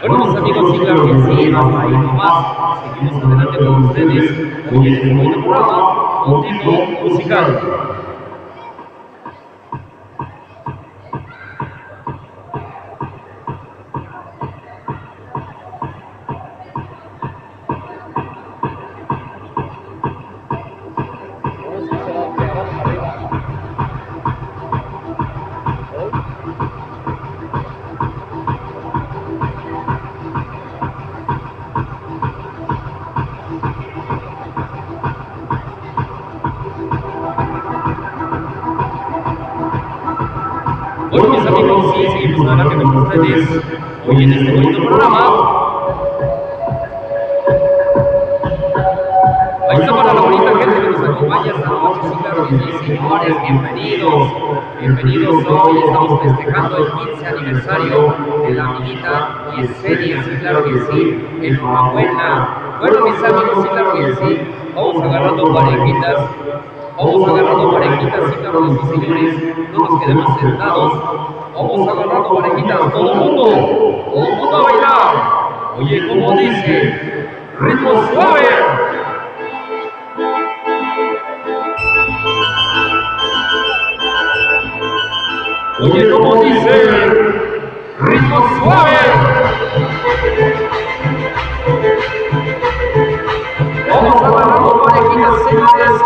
Bueno, mis amigos, sí, claro que sí, hasta ahí nomás. Seguimos adelante con ustedes aquí en este bonito programa Continuo Musical. adelante con ustedes hoy en este bonito programa. Ahí está para la bonita gente que nos acompaña esta noche, sí, claro que sí, señores, bienvenidos. Bienvenidos, hoy estamos festejando el 15 aniversario de la amiguita Yesenia, sí, claro que sí, enhorabuena. Bueno, mis amigos, sí, claro que sí, vamos agarrando parejitas, sí, claro que sí, señores, no nos quedemos sentados, vamos agarrando parejitas, todo el mundo a bailar. Oye, como dice, ritmo suave. Oye, como dice, ritmo suave. Vamos agarrando parejitas, señores.